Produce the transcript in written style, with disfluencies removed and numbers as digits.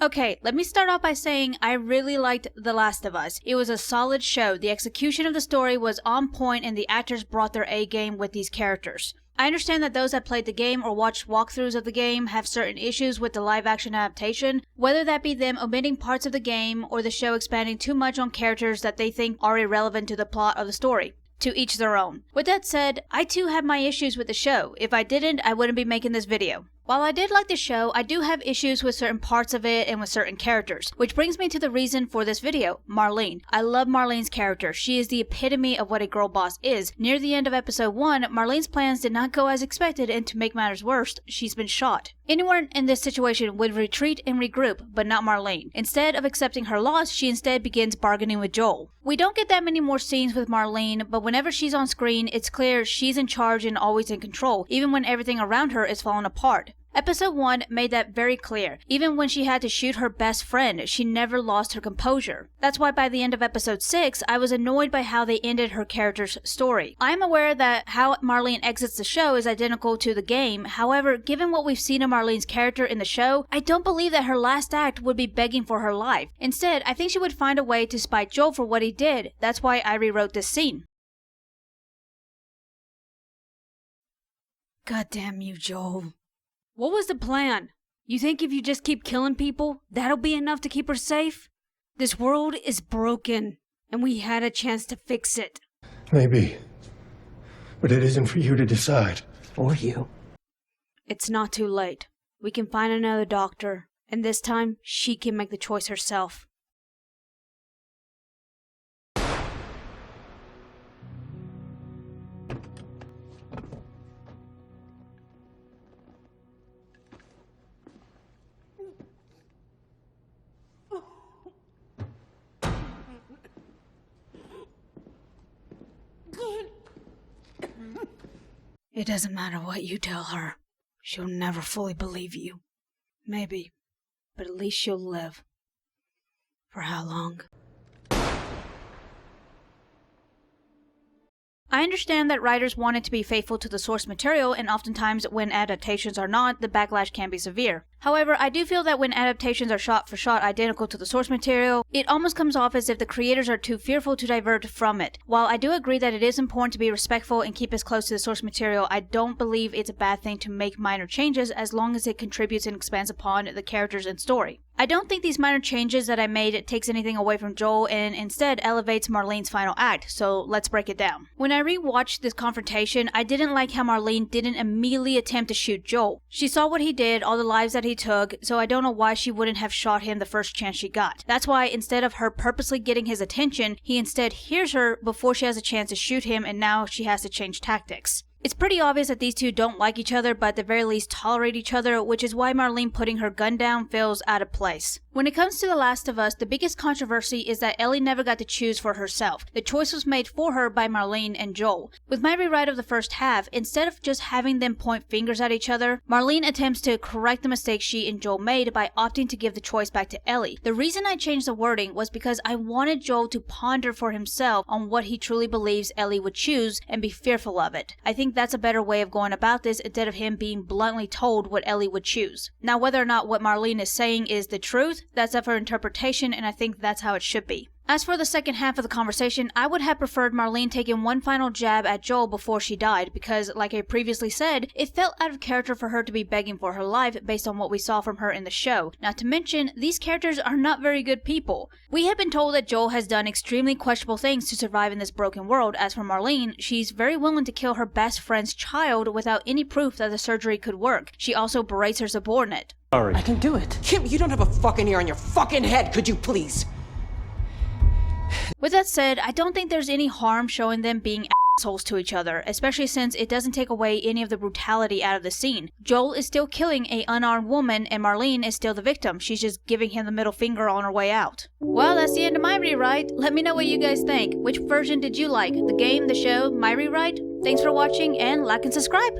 Okay, let me start off by saying I really liked The Last of Us. It was a solid show, the execution of the story was on point, and the actors brought their A game with these characters. I understand that those that played the game or watched walkthroughs of the game have certain issues with the live-action adaptation, whether that be them omitting parts of the game or the show expanding too much on characters that they think are irrelevant to the plot of the story. To each their own. With that said, I too have my issues with the show. If I didn't, I wouldn't be making this video. While I did like the show, I do have issues with certain parts of it and with certain characters, which brings me to the reason for this video, Marlene. I love Marlene's character. She is the epitome of what a girl boss is. Near the end of episode 1, Marlene's plans did not go as expected, and to make matters worse, she's been shot. Anyone in this situation would retreat and regroup, but not Marlene. Instead of accepting her loss, she instead begins bargaining with Joel. We don't get that many more scenes with Marlene, but whenever she's on screen, it's clear she's in charge and always in control, even when everything around her is falling apart. Episode 1 made that very clear. Even when she had to shoot her best friend, she never lost her composure. That's why by the end of episode 6, I was annoyed by how they ended her character's story. I am aware that how Marlene exits the show is identical to the game. However, given what we've seen of Marlene's character in the show, I don't believe that her last act would be begging for her life. Instead, I think she would find a way to spite Joel for what he did. That's why I rewrote this scene. God damn you, Joel. What was the plan? You think if you just keep killing people, that'll be enough to keep her safe? This world is broken, and we had a chance to fix it. Maybe. But it isn't for you to decide. Or you. It's not too late. We can find another doctor, and this time, she can make the choice herself. It doesn't matter what you tell her. She'll never fully believe you. Maybe, but at least she'll live. For how long? I understand that writers wanted to be faithful to the source material, and oftentimes when adaptations are not, the backlash can be severe. However, I do feel that when adaptations are shot for shot identical to the source material, it almost comes off as if the creators are too fearful to divert from it. While I do agree that it is important to be respectful and keep as close to the source material, I don't believe it's a bad thing to make minor changes as long as it contributes and expands upon the characters and story. I don't think these minor changes that I made takes anything away from Joel and instead elevates Marlene's final act, so let's break it down. When I rewatched this confrontation, I didn't like how Marlene didn't immediately attempt to shoot Joel. She saw what he did, all the lives that he took, so I don't know why she wouldn't have shot him the first chance she got. That's why instead of her purposely getting his attention, he instead hears her before she has a chance to shoot him, and now she has to change tactics. It's pretty obvious that these two don't like each other, but at the very least tolerate each other, which is why Marlene putting her gun down feels out of place. When it comes to The Last of Us, the biggest controversy is that Ellie never got to choose for herself. The choice was made for her by Marlene and Joel. With my rewrite of the first half, instead of just having them point fingers at each other, Marlene attempts to correct the mistake she and Joel made by opting to give the choice back to Ellie. The reason I changed the wording was because I wanted Joel to ponder for himself on what he truly believes Ellie would choose and be fearful of it. I think that's a better way of going about this instead of him being bluntly told what Ellie would choose. Now, whether or not what Marlene is saying is the truth, that's up for interpretation, and I think that's how it should be. As for the second half of the conversation, I would have preferred Marlene taking one final jab at Joel before she died because, like I previously said, it felt out of character for her to be begging for her life based on what we saw from her in the show. Not to mention, these characters are not very good people. We have been told that Joel has done extremely questionable things to survive in this broken world. As for Marlene, she's very willing to kill her best friend's child without any proof that the surgery could work. She also berates her subordinate. Sorry. I can do it. Kim, you don't have a fucking ear on your fucking head, could you please? With that said, I don't think there's any harm showing them being assholes to each other, especially since it doesn't take away any of the brutality out of the scene. Joel is still killing an unarmed woman and Marlene is still the victim. She's just giving him the middle finger on her way out. Well, that's the end of my rewrite. Let me know what you guys think. Which version did you like? The game, the show, my rewrite? Thanks for watching and like and subscribe!